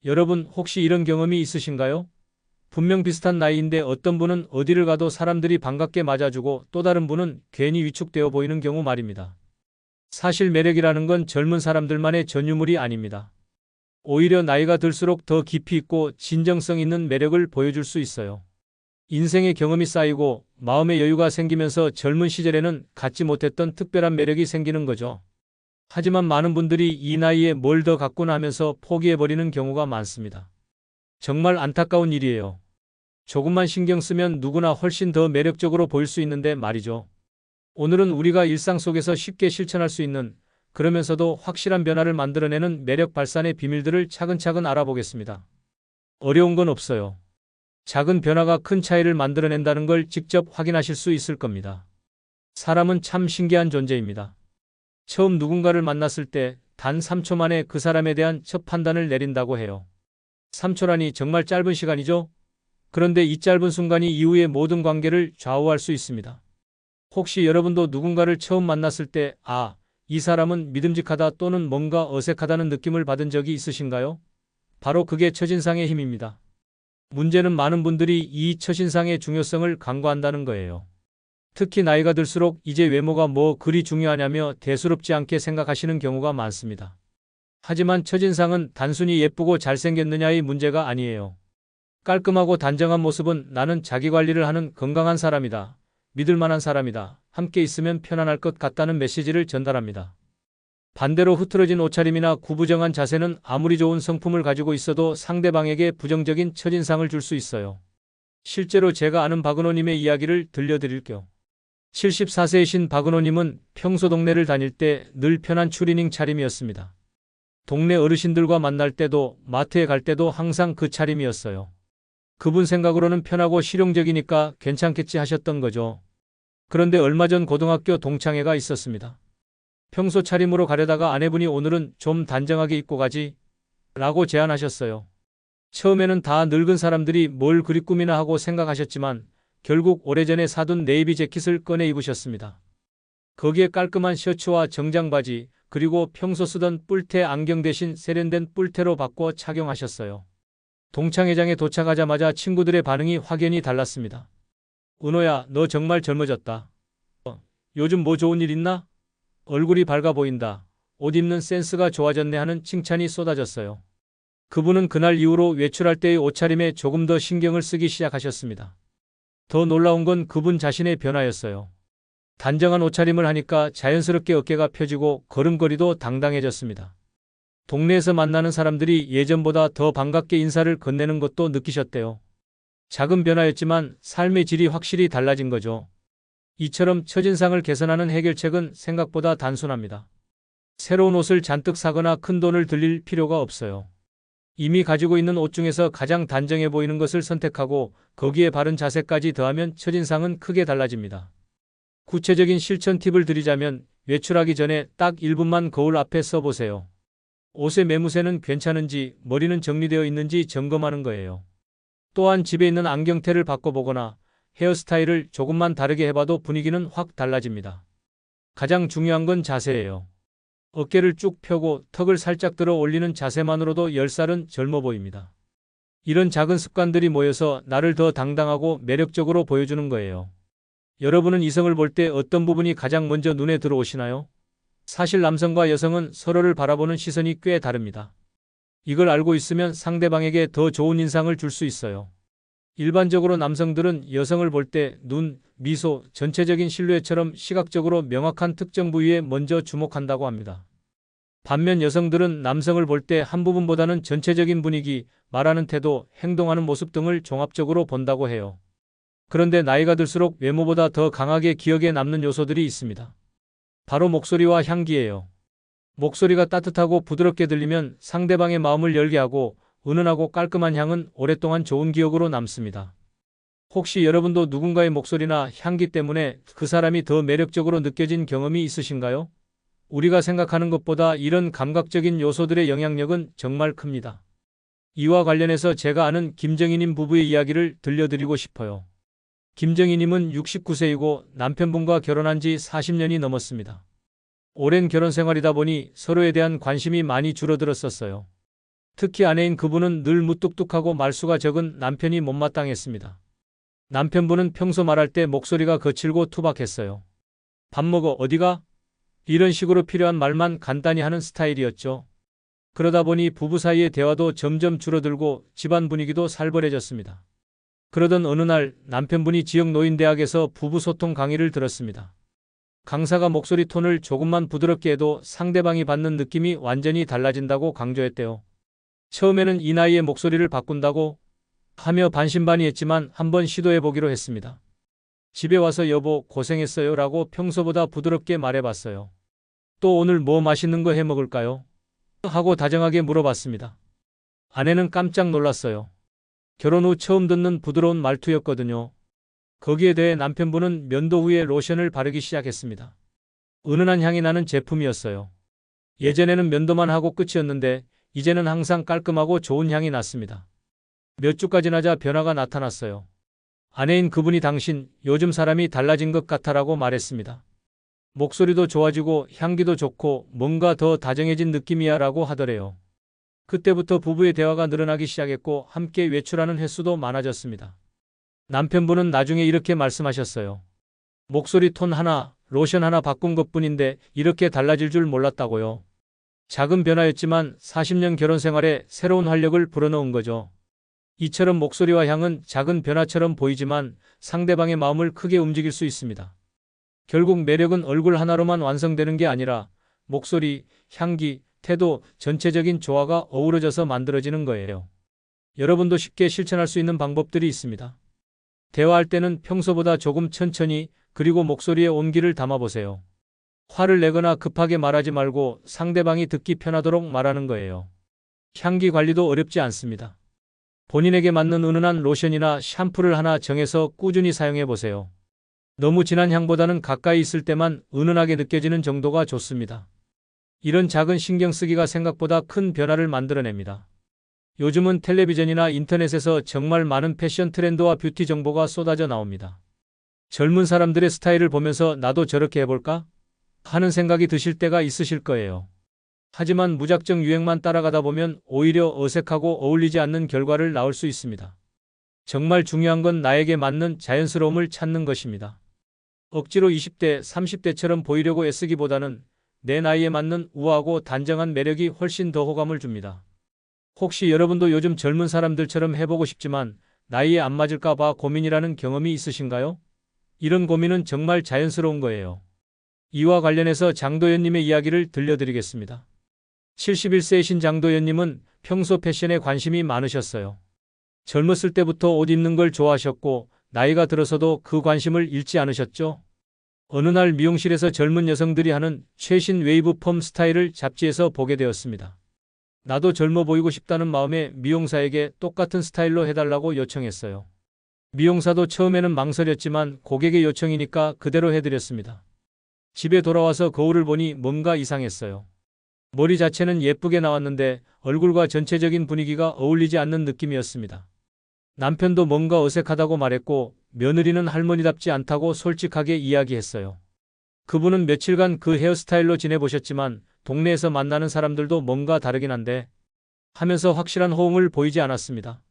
여러분 혹시 이런 경험이 있으신가요? 분명 비슷한 나이인데 어떤 분은 어디를 가도 사람들이 반갑게 맞아주고 또 다른 분은 괜히 위축되어 보이는 경우 말입니다. 사실 매력이라는 건 젊은 사람들만의 전유물이 아닙니다. 오히려 나이가 들수록 더 깊이 있고 진정성 있는 매력을 보여줄 수 있어요. 인생의 경험이 쌓이고 마음의 여유가 생기면서 젊은 시절에는 갖지 못했던 특별한 매력이 생기는 거죠. 하지만 많은 분들이 이 나이에 뭘 더 갖고나 하면서 포기해버리는 경우가 많습니다. 정말 안타까운 일이에요. 조금만 신경 쓰면 누구나 훨씬 더 매력적으로 보일 수 있는데 말이죠. 오늘은 우리가 일상 속에서 쉽게 실천할 수 있는, 그러면서도 확실한 변화를 만들어내는 매력 발산의 비밀들을 차근차근 알아보겠습니다. 어려운 건 없어요. 작은 변화가 큰 차이를 만들어낸다는 걸 직접 확인하실 수 있을 겁니다. 사람은 참 신기한 존재입니다. 처음 누군가를 만났을 때 단 3초 만에 그 사람에 대한 첫 판단을 내린다고 해요. 3초라니 정말 짧은 시간이죠? 그런데 이 짧은 순간이 이후의 모든 관계를 좌우할 수 있습니다. 혹시 여러분도 누군가를 처음 만났을 때, 이 사람은 믿음직하다 또는 뭔가 어색하다는 느낌을 받은 적이 있으신가요? 바로 그게 첫인상의 힘입니다. 문제는 많은 분들이 이 첫인상의 중요성을 간과한다는 거예요. 특히 나이가 들수록 이제 외모가 뭐 그리 중요하냐며 대수롭지 않게 생각하시는 경우가 많습니다. 하지만 첫인상은 단순히 예쁘고 잘생겼느냐의 문제가 아니에요. 깔끔하고 단정한 모습은 나는 자기관리를 하는 건강한 사람이다, 믿을 만한 사람이다, 함께 있으면 편안할 것 같다는 메시지를 전달합니다. 반대로 흐트러진 옷차림이나 구부정한 자세는 아무리 좋은 성품을 가지고 있어도 상대방에게 부정적인 첫인상을 줄 수 있어요. 실제로 제가 아는 박은호님의 이야기를 들려드릴게요. 74세이신 박은호님은 평소 동네를 다닐 때 늘 편한 추리닝 차림이었습니다. 동네 어르신들과 만날 때도 마트에 갈 때도 항상 그 차림이었어요. 그분 생각으로는 편하고 실용적이니까 괜찮겠지 하셨던 거죠. 그런데 얼마 전 고등학교 동창회가 있었습니다. 평소 차림으로 가려다가 아내분이 오늘은 좀 단정하게 입고 가지? 라고 제안하셨어요. 처음에는 다 늙은 사람들이 뭘 그리 꾸미나 하고 생각하셨지만 결국 오래전에 사둔 네이비 재킷을 꺼내 입으셨습니다. 거기에 깔끔한 셔츠와 정장 바지, 그리고 평소 쓰던 뿔테 안경 대신 세련된 뿔테로 바꿔 착용하셨어요. 동창회장에 도착하자마자 친구들의 반응이 확연히 달랐습니다. 은호야, 너 정말 젊어졌다. 요즘 뭐 좋은 일 있나? 얼굴이 밝아 보인다. 옷 입는 센스가 좋아졌네 하는 칭찬이 쏟아졌어요. 그분은 그날 이후로 외출할 때의 옷차림에 조금 더 신경을 쓰기 시작하셨습니다. 더 놀라운 건 그분 자신의 변화였어요. 단정한 옷차림을 하니까 자연스럽게 어깨가 펴지고 걸음걸이도 당당해졌습니다. 동네에서 만나는 사람들이 예전보다 더 반갑게 인사를 건네는 것도 느끼셨대요. 작은 변화였지만 삶의 질이 확실히 달라진 거죠. 이처럼 첫인상을 개선하는 해결책은 생각보다 단순합니다. 새로운 옷을 잔뜩 사거나 큰 돈을 들일 필요가 없어요. 이미 가지고 있는 옷 중에서 가장 단정해 보이는 것을 선택하고 거기에 바른 자세까지 더하면 첫인상은 크게 달라집니다. 구체적인 실천 팁을 드리자면 외출하기 전에 딱 1분만 거울 앞에 서보세요. 옷의 매무새는 괜찮은지, 머리는 정리되어 있는지 점검하는 거예요. 또한 집에 있는 안경테를 바꿔보거나 헤어스타일을 조금만 다르게 해봐도 분위기는 확 달라집니다. 가장 중요한 건 자세예요. 어깨를 쭉 펴고 턱을 살짝 들어 올리는 자세만으로도 10살은 젊어 보입니다. 이런 작은 습관들이 모여서 나를 더 당당하고 매력적으로 보여주는 거예요. 여러분은 이성을 볼 때 어떤 부분이 가장 먼저 눈에 들어오시나요? 사실 남성과 여성은 서로를 바라보는 시선이 꽤 다릅니다. 이걸 알고 있으면 상대방에게 더 좋은 인상을 줄 수 있어요. 일반적으로 남성들은 여성을 볼 때 눈, 미소, 전체적인 실루엣처럼 시각적으로 명확한 특정 부위에 먼저 주목한다고 합니다. 반면 여성들은 남성을 볼 때 한 부분보다는 전체적인 분위기, 말하는 태도, 행동하는 모습 등을 종합적으로 본다고 해요. 그런데 나이가 들수록 외모보다 더 강하게 기억에 남는 요소들이 있습니다. 바로 목소리와 향기예요. 목소리가 따뜻하고 부드럽게 들리면 상대방의 마음을 열게 하고 은은하고 깔끔한 향은 오랫동안 좋은 기억으로 남습니다. 혹시 여러분도 누군가의 목소리나 향기 때문에 그 사람이 더 매력적으로 느껴진 경험이 있으신가요? 우리가 생각하는 것보다 이런 감각적인 요소들의 영향력은 정말 큽니다. 이와 관련해서 제가 아는 김정희님 부부의 이야기를 들려드리고 싶어요. 김정희님은 69세이고 남편분과 결혼한 지 40년이 넘었습니다. 오랜 결혼 생활이다 보니 서로에 대한 관심이 많이 줄어들었었어요. 특히 아내인 그분은 늘 무뚝뚝하고 말수가 적은 남편이 못마땅했습니다. 남편분은 평소 말할 때 목소리가 거칠고 투박했어요. 밥 먹어, 어디가? 이런 식으로 필요한 말만 간단히 하는 스타일이었죠. 그러다 보니 부부 사이의 대화도 점점 줄어들고 집안 분위기도 살벌해졌습니다. 그러던 어느 날 남편분이 지역 노인대학에서 부부 소통 강의를 들었습니다. 강사가 목소리 톤을 조금만 부드럽게 해도 상대방이 받는 느낌이 완전히 달라진다고 강조했대요. 처음에는 이 나이에 목소리를 바꾼다고 하며 반신반의했지만 한번 시도해보기로 했습니다. 집에 와서 여보 고생했어요 라고 평소보다 부드럽게 말해봤어요. 또 오늘 뭐 맛있는 거 해먹을까요? 하고 다정하게 물어봤습니다. 아내는 깜짝 놀랐어요. 결혼 후 처음 듣는 부드러운 말투였거든요. 거기에 대해 남편분은 면도 후에 로션을 바르기 시작했습니다. 은은한 향이 나는 제품이었어요. 예전에는 면도만 하고 끝이었는데 이제는 항상 깔끔하고 좋은 향이 났습니다. 몇 주까지 나자 변화가 나타났어요. 아내인 그분이 당신 요즘 사람이 달라진 것 같아라고 말했습니다. 목소리도 좋아지고 향기도 좋고 뭔가 더 다정해진 느낌이야 라고 하더래요. 그때부터 부부의 대화가 늘어나기 시작했고 함께 외출하는 횟수도 많아졌습니다. 남편분은 나중에 이렇게 말씀하셨어요. 목소리 톤 하나, 로션 하나 바꾼 것뿐인데 이렇게 달라질 줄 몰랐다고요. 작은 변화였지만 40년 결혼 생활에 새로운 활력을 불어넣은 거죠. 이처럼 목소리와 향은 작은 변화처럼 보이지만 상대방의 마음을 크게 움직일 수 있습니다. 결국 매력은 얼굴 하나로만 완성되는 게 아니라 목소리, 향기, 태도, 전체적인 조화가 어우러져서 만들어지는 거예요. 여러분도 쉽게 실천할 수 있는 방법들이 있습니다. 대화할 때는 평소보다 조금 천천히 그리고 목소리에 온기를 담아보세요. 화를 내거나 급하게 말하지 말고 상대방이 듣기 편하도록 말하는 거예요. 향기 관리도 어렵지 않습니다. 본인에게 맞는 은은한 로션이나 샴푸를 하나 정해서 꾸준히 사용해 보세요. 너무 진한 향보다는 가까이 있을 때만 은은하게 느껴지는 정도가 좋습니다. 이런 작은 신경 쓰기가 생각보다 큰 변화를 만들어냅니다. 요즘은 텔레비전이나 인터넷에서 정말 많은 패션 트렌드와 뷰티 정보가 쏟아져 나옵니다. 젊은 사람들의 스타일을 보면서 나도 저렇게 해볼까? 하는 생각이 드실 때가 있으실 거예요. 하지만 무작정 유행만 따라가다 보면 오히려 어색하고 어울리지 않는 결과를 낳을 수 있습니다. 정말 중요한 건 나에게 맞는 자연스러움을 찾는 것입니다. 억지로 20대, 30대처럼 보이려고 애쓰기보다는 내 나이에 맞는 우아하고 단정한 매력이 훨씬 더 호감을 줍니다. 혹시 여러분도 요즘 젊은 사람들처럼 해보고 싶지만 나이에 안 맞을까 봐 고민이라는 경험이 있으신가요? 이런 고민은 정말 자연스러운 거예요. 이와 관련해서 장도연님의 이야기를 들려드리겠습니다. 71세이신 장도연님은 평소 패션에 관심이 많으셨어요. 젊었을 때부터 옷 입는 걸 좋아하셨고 나이가 들어서도 그 관심을 잃지 않으셨죠? 어느 날 미용실에서 젊은 여성들이 하는 최신 웨이브 펌 스타일을 잡지에서 보게 되었습니다. 나도 젊어 보이고 싶다는 마음에 미용사에게 똑같은 스타일로 해달라고 요청했어요. 미용사도 처음에는 망설였지만 고객의 요청이니까 그대로 해드렸습니다. 집에 돌아와서 거울을 보니 뭔가 이상했어요. 머리 자체는 예쁘게 나왔는데 얼굴과 전체적인 분위기가 어울리지 않는 느낌이었습니다. 남편도 뭔가 어색하다고 말했고 며느리는 할머니답지 않다고 솔직하게 이야기했어요. 그분은 며칠간 그 헤어스타일로 지내보셨지만 동네에서 만나는 사람들도 뭔가 다르긴 한데 하면서 확실한 호응을 보이지 않았습니다.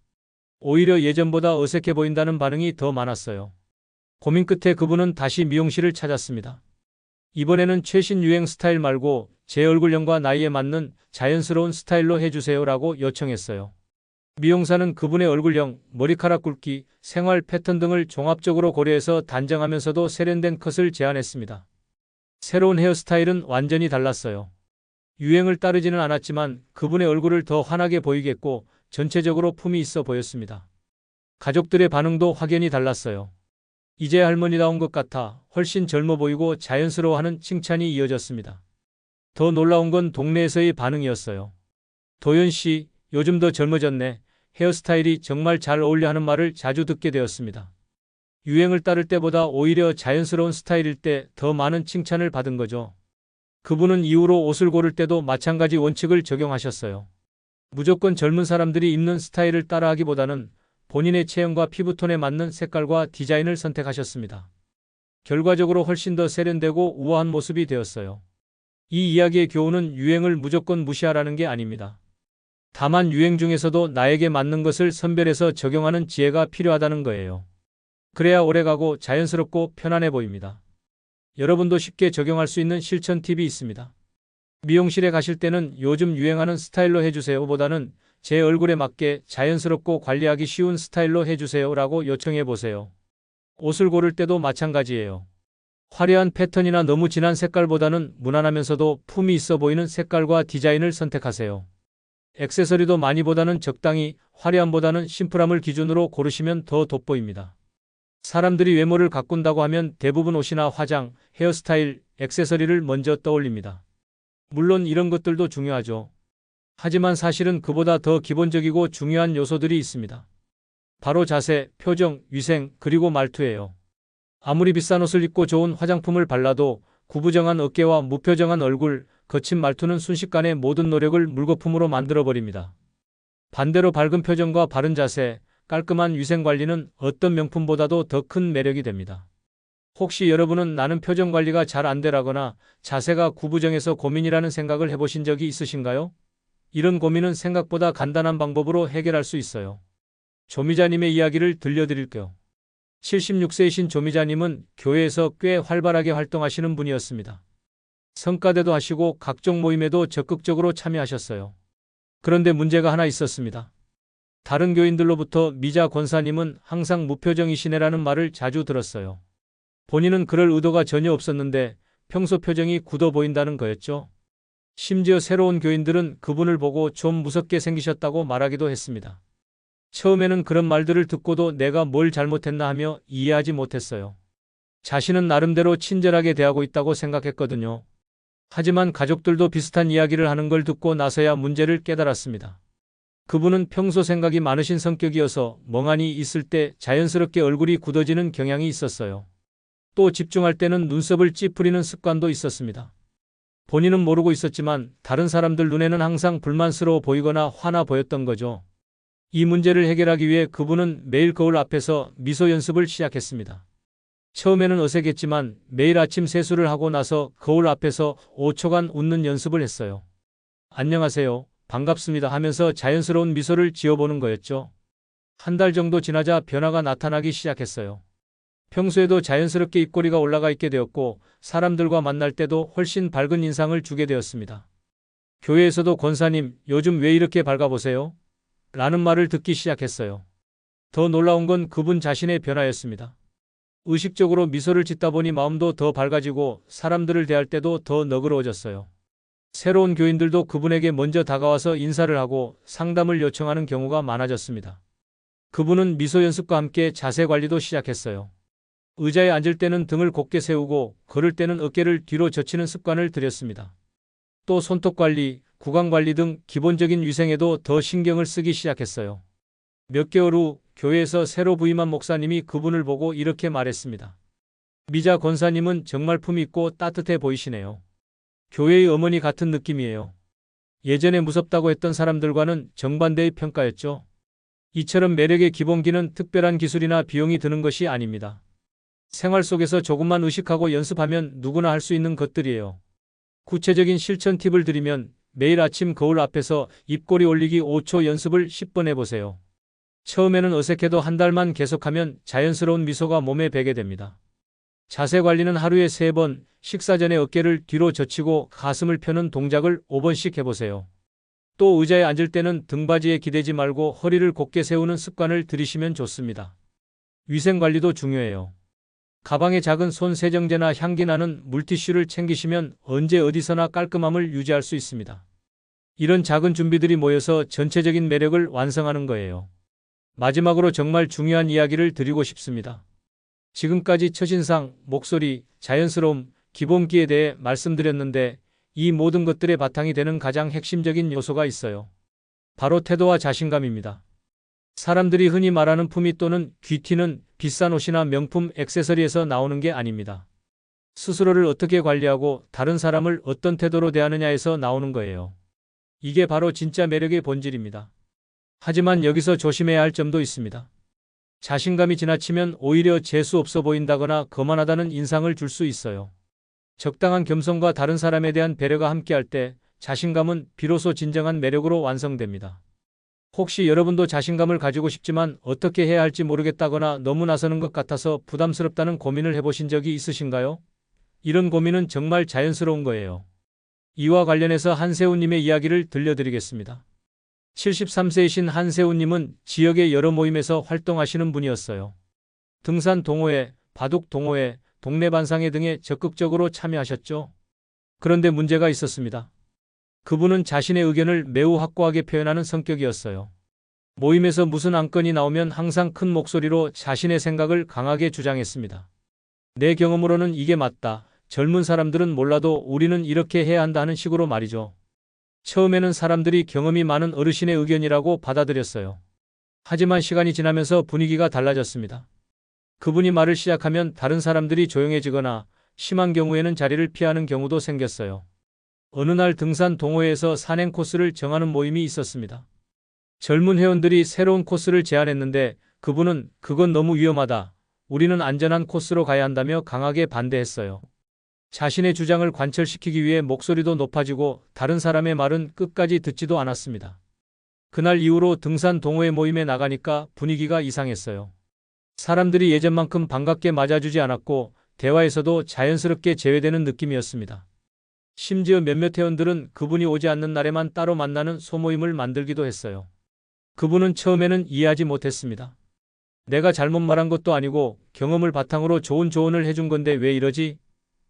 오히려 예전보다 어색해 보인다는 반응이 더 많았어요. 고민 끝에 그분은 다시 미용실을 찾았습니다. 이번에는 최신 유행 스타일 말고 제 얼굴형과 나이에 맞는 자연스러운 스타일로 해주세요라고 요청했어요. 미용사는 그분의 얼굴형, 머리카락 굵기, 생활 패턴 등을 종합적으로 고려해서 단정하면서도 세련된 컷을 제안했습니다. 새로운 헤어스타일은 완전히 달랐어요. 유행을 따르지는 않았지만 그분의 얼굴을 더 환하게 보이겠고 전체적으로 품이 있어 보였습니다. 가족들의 반응도 확연히 달랐어요. 이제 할머니다운 것 같아 훨씬 젊어 보이고 자연스러워하는 칭찬이 이어졌습니다. 더 놀라운 건 동네에서의 반응이었어요. 도연 씨, 요즘 더 젊어졌네. 헤어스타일이 정말 잘 어울려 하는 말을 자주 듣게 되었습니다. 유행을 따를 때보다 오히려 자연스러운 스타일일 때 더 많은 칭찬을 받은 거죠. 그분은 이후로 옷을 고를 때도 마찬가지 원칙을 적용하셨어요. 무조건 젊은 사람들이 입는 스타일을 따라하기보다는 본인의 체형과 피부톤에 맞는 색깔과 디자인을 선택하셨습니다. 결과적으로 훨씬 더 세련되고 우아한 모습이 되었어요. 이 이야기의 교훈은 유행을 무조건 무시하라는 게 아닙니다. 다만 유행 중에서도 나에게 맞는 것을 선별해서 적용하는 지혜가 필요하다는 거예요. 그래야 오래가고 자연스럽고 편안해 보입니다. 여러분도 쉽게 적용할 수 있는 실천 팁이 있습니다. 미용실에 가실 때는 요즘 유행하는 스타일로 해주세요 보다는 제 얼굴에 맞게 자연스럽고 관리하기 쉬운 스타일로 해주세요 라고 요청해 보세요. 옷을 고를 때도 마찬가지예요. 화려한 패턴이나 너무 진한 색깔보다는 무난하면서도 품이 있어 보이는 색깔과 디자인을 선택하세요. 액세서리도 많이보다는 적당히, 화려함보다는 심플함을 기준으로 고르시면 더 돋보입니다. 사람들이 외모를 가꾼다고 하면 대부분 옷이나 화장, 헤어스타일, 액세서리를 먼저 떠올립니다. 물론 이런 것들도 중요하죠. 하지만 사실은 그보다 더 기본적이고 중요한 요소들이 있습니다. 바로 자세, 표정, 위생, 그리고 말투예요. 아무리 비싼 옷을 입고 좋은 화장품을 발라도 구부정한 어깨와 무표정한 얼굴, 거친 말투는 순식간에 모든 노력을 물거품으로 만들어버립니다. 반대로 밝은 표정과 바른 자세, 깔끔한 위생관리는 어떤 명품보다도 더 큰 매력이 됩니다. 혹시 여러분은 나는 표정 관리가 잘 안 되라거나 자세가 구부정해서 고민이라는 생각을 해보신 적이 있으신가요? 이런 고민은 생각보다 간단한 방법으로 해결할 수 있어요. 조미자님의 이야기를 들려드릴게요. 76세이신 조미자님은 교회에서 꽤 활발하게 활동하시는 분이었습니다. 성가대도 하시고 각종 모임에도 적극적으로 참여하셨어요. 그런데 문제가 하나 있었습니다. 다른 교인들로부터 미자 권사님은 항상 무표정이시네라는 말을 자주 들었어요. 본인은 그럴 의도가 전혀 없었는데 평소 표정이 굳어 보인다는 거였죠. 심지어 새로운 교인들은 그분을 보고 좀 무섭게 생기셨다고 말하기도 했습니다. 처음에는 그런 말들을 듣고도 내가 뭘 잘못했나 하며 이해하지 못했어요. 자신은 나름대로 친절하게 대하고 있다고 생각했거든요. 하지만 가족들도 비슷한 이야기를 하는 걸 듣고 나서야 문제를 깨달았습니다. 그분은 평소 생각이 많으신 성격이어서 멍하니 있을 때 자연스럽게 얼굴이 굳어지는 경향이 있었어요. 또 집중할 때는 눈썹을 찌푸리는 습관도 있었습니다. 본인은 모르고 있었지만 다른 사람들 눈에는 항상 불만스러워 보이거나 화나 보였던 거죠. 이 문제를 해결하기 위해 그분은 매일 거울 앞에서 미소 연습을 시작했습니다. 처음에는 어색했지만 매일 아침 세수를 하고 나서 거울 앞에서 5초간 웃는 연습을 했어요. 안녕하세요, 반갑습니다 하면서 자연스러운 미소를 지어보는 거였죠. 한 달 정도 지나자 변화가 나타나기 시작했어요. 평소에도 자연스럽게 입꼬리가 올라가 있게 되었고 사람들과 만날 때도 훨씬 밝은 인상을 주게 되었습니다. 교회에서도 권사님, 요즘 왜 이렇게 밝아 보세요? 라는 말을 듣기 시작했어요. 더 놀라운 건 그분 자신의 변화였습니다. 의식적으로 미소를 짓다 보니 마음도 더 밝아지고 사람들을 대할 때도 더 너그러워졌어요. 새로운 교인들도 그분에게 먼저 다가와서 인사를 하고 상담을 요청하는 경우가 많아졌습니다. 그분은 미소 연습과 함께 자세 관리도 시작했어요. 의자에 앉을 때는 등을 곧게 세우고 걸을 때는 어깨를 뒤로 젖히는 습관을 들였습니다. 또 손톱 관리, 구강 관리 등 기본적인 위생에도 더 신경을 쓰기 시작했어요. 몇 개월 후 교회에서 새로 부임한 목사님이 그분을 보고 이렇게 말했습니다. 미자 권사님은 정말 품이 있고 따뜻해 보이시네요. 교회의 어머니 같은 느낌이에요. 예전에 무섭다고 했던 사람들과는 정반대의 평가였죠. 이처럼 매력의 기본기는 특별한 기술이나 비용이 드는 것이 아닙니다. 생활 속에서 조금만 의식하고 연습하면 누구나 할 수 있는 것들이에요. 구체적인 실천 팁을 드리면 매일 아침 거울 앞에서 입꼬리 올리기 5초 연습을 10번 해보세요. 처음에는 어색해도 한 달만 계속하면 자연스러운 미소가 몸에 배게 됩니다. 자세 관리는 하루에 3번, 식사 전에 어깨를 뒤로 젖히고 가슴을 펴는 동작을 5번씩 해보세요. 또 의자에 앉을 때는 등받이에 기대지 말고 허리를 곧게 세우는 습관을 들이시면 좋습니다. 위생 관리도 중요해요. 가방에 작은 손 세정제나 향기 나는 물티슈를 챙기시면 언제 어디서나 깔끔함을 유지할 수 있습니다. 이런 작은 준비들이 모여서 전체적인 매력을 완성하는 거예요. 마지막으로 정말 중요한 이야기를 드리고 싶습니다. 지금까지 첫인상, 목소리, 자연스러움, 기본기에 대해 말씀드렸는데 이 모든 것들의 바탕이 되는 가장 핵심적인 요소가 있어요. 바로 태도와 자신감입니다. 사람들이 흔히 말하는 품위 또는 귀티는 비싼 옷이나 명품 액세서리에서 나오는 게 아닙니다. 스스로를 어떻게 관리하고 다른 사람을 어떤 태도로 대하느냐에서 나오는 거예요. 이게 바로 진짜 매력의 본질입니다. 하지만 여기서 조심해야 할 점도 있습니다. 자신감이 지나치면 오히려 재수 없어 보인다거나 거만하다는 인상을 줄 수 있어요. 적당한 겸손과 다른 사람에 대한 배려가 함께할 때 자신감은 비로소 진정한 매력으로 완성됩니다. 혹시 여러분도 자신감을 가지고 싶지만 어떻게 해야 할지 모르겠다거나 너무 나서는 것 같아서 부담스럽다는 고민을 해보신 적이 있으신가요? 이런 고민은 정말 자연스러운 거예요. 이와 관련해서 한세훈님의 이야기를 들려드리겠습니다. 73세이신 한세훈님은 지역의 여러 모임에서 활동하시는 분이었어요. 등산 동호회, 바둑 동호회, 동네 반상회 등에 적극적으로 참여하셨죠. 그런데 문제가 있었습니다. 그분은 자신의 의견을 매우 확고하게 표현하는 성격이었어요. 모임에서 무슨 안건이 나오면 항상 큰 목소리로 자신의 생각을 강하게 주장했습니다. 내 경험으로는 이게 맞다. 젊은 사람들은 몰라도 우리는 이렇게 해야 한다 하는 식으로 말이죠. 처음에는 사람들이 경험이 많은 어르신의 의견이라고 받아들였어요. 하지만 시간이 지나면서 분위기가 달라졌습니다. 그분이 말을 시작하면 다른 사람들이 조용해지거나 심한 경우에는 자리를 피하는 경우도 생겼어요. 어느 날 등산 동호회에서 산행 코스를 정하는 모임이 있었습니다. 젊은 회원들이 새로운 코스를 제안했는데 그분은 그건 너무 위험하다. 우리는 안전한 코스로 가야 한다며 강하게 반대했어요. 자신의 주장을 관철시키기 위해 목소리도 높아지고 다른 사람의 말은 끝까지 듣지도 않았습니다. 그날 이후로 등산 동호회 모임에 나가니까 분위기가 이상했어요. 사람들이 예전만큼 반갑게 맞아주지 않았고 대화에서도 자연스럽게 제외되는 느낌이었습니다. 심지어 몇몇 회원들은 그분이 오지 않는 날에만 따로 만나는 소모임을 만들기도 했어요. 그분은 처음에는 이해하지 못했습니다. 내가 잘못 말한 것도 아니고 경험을 바탕으로 좋은 조언을 해준 건데 왜 이러지?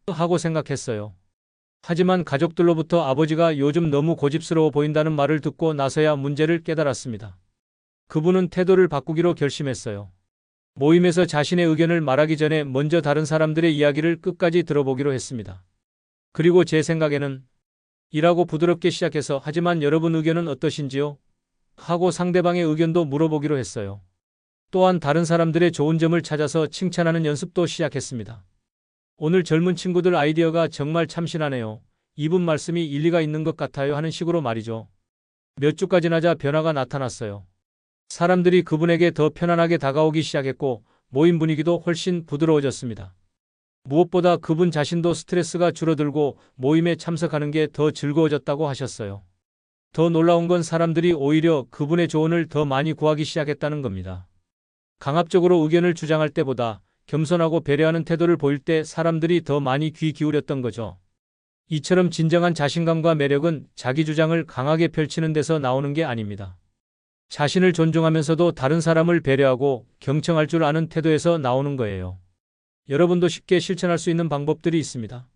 하고 생각했어요. 하지만 가족들로부터 아버지가 요즘 너무 고집스러워 보인다는 말을 듣고 나서야 문제를 깨달았습니다. 그분은 태도를 바꾸기로 결심했어요. 모임에서 자신의 의견을 말하기 전에 먼저 다른 사람들의 이야기를 끝까지 들어보기로 했습니다. 그리고 제 생각에는 이라고 부드럽게 시작해서 하지만 여러분 의견은 어떠신지요? 하고 상대방의 의견도 물어보기로 했어요. 또한 다른 사람들의 좋은 점을 찾아서 칭찬하는 연습도 시작했습니다. 오늘 젊은 친구들 아이디어가 정말 참신하네요. 이분 말씀이 일리가 있는 것 같아요 하는 식으로 말이죠. 몇 주가 지나자 변화가 나타났어요. 사람들이 그분에게 더 편안하게 다가오기 시작했고 모임 분위기도 훨씬 부드러워졌습니다. 무엇보다 그분 자신도 스트레스가 줄어들고 모임에 참석하는 게 더 즐거워졌다고 하셨어요. 더 놀라운 건 사람들이 오히려 그분의 조언을 더 많이 구하기 시작했다는 겁니다. 강압적으로 의견을 주장할 때보다 겸손하고 배려하는 태도를 보일 때 사람들이 더 많이 귀 기울였던 거죠. 이처럼 진정한 자신감과 매력은 자기 주장을 강하게 펼치는 데서 나오는 게 아닙니다. 자신을 존중하면서도 다른 사람을 배려하고 경청할 줄 아는 태도에서 나오는 거예요. 여러분도 쉽게 실천할 수 있는 방법들이 있습니다.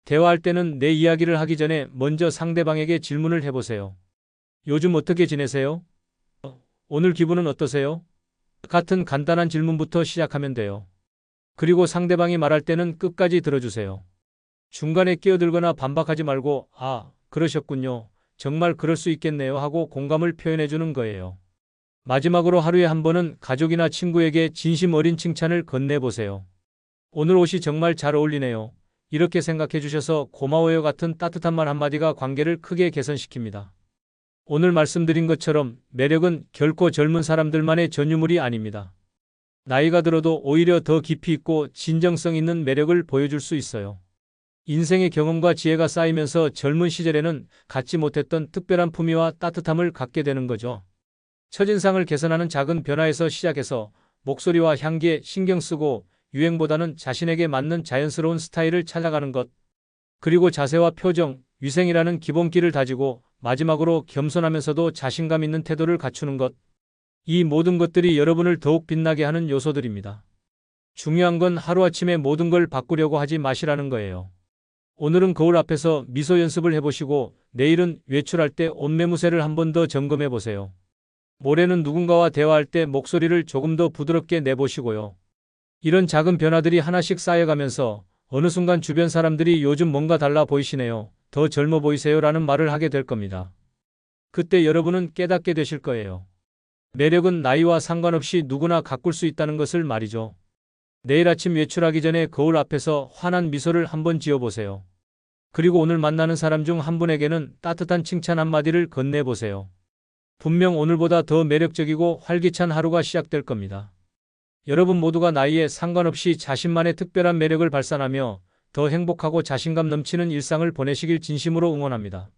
대화할 때는 내 이야기를 하기 전에 먼저 상대방에게 질문을 해보세요. 요즘 어떻게 지내세요? 오늘 기분은 어떠세요? 같은 간단한 질문부터 시작하면 돼요. 그리고 상대방이 말할 때는 끝까지 들어주세요. 중간에 끼어들거나 반박하지 말고 그러셨군요. 정말 그럴 수 있겠네요 하고 공감을 표현해주는 거예요. 마지막으로 하루에 한 번은 가족이나 친구에게 진심 어린 칭찬을 건네보세요. 오늘 옷이 정말 잘 어울리네요. 이렇게 생각해 주셔서 고마워요 같은 따뜻한 말 한마디가 관계를 크게 개선시킵니다. 오늘 말씀드린 것처럼 매력은 결코 젊은 사람들만의 전유물이 아닙니다. 나이가 들어도 오히려 더 깊이 있고 진정성 있는 매력을 보여줄 수 있어요. 인생의 경험과 지혜가 쌓이면서 젊은 시절에는 갖지 못했던 특별한 품위와 따뜻함을 갖게 되는 거죠. 첫인상을 개선하는 작은 변화에서 시작해서 목소리와 향기에 신경 쓰고 유행보다는 자신에게 맞는 자연스러운 스타일을 찾아가는 것. 그리고 자세와 표정, 위생이라는 기본기를 다지고 마지막으로 겸손하면서도 자신감 있는 태도를 갖추는 것. 이 모든 것들이 여러분을 더욱 빛나게 하는 요소들입니다. 중요한 건 하루아침에 모든 걸 바꾸려고 하지 마시라는 거예요. 오늘은 거울 앞에서 미소 연습을 해보시고 내일은 외출할 때 옷매무새를 한 번 더 점검해 보세요. 모레는 누군가와 대화할 때 목소리를 조금 더 부드럽게 내보시고요. 이런 작은 변화들이 하나씩 쌓여가면서 어느 순간 주변 사람들이 요즘 뭔가 달라 보이시네요. 더 젊어 보이세요 라는 말을 하게 될 겁니다. 그때 여러분은 깨닫게 되실 거예요. 매력은 나이와 상관없이 누구나 가꿀 수 있다는 것을 말이죠. 내일 아침 외출하기 전에 거울 앞에서 환한 미소를 한번 지어보세요. 그리고 오늘 만나는 사람 중 한 분에게는 따뜻한 칭찬 한마디를 건네보세요. 분명 오늘보다 더 매력적이고 활기찬 하루가 시작될 겁니다. 여러분 모두가 나이에 상관없이 자신만의 특별한 매력을 발산하며 더 행복하고 자신감 넘치는 일상을 보내시길 진심으로 응원합니다.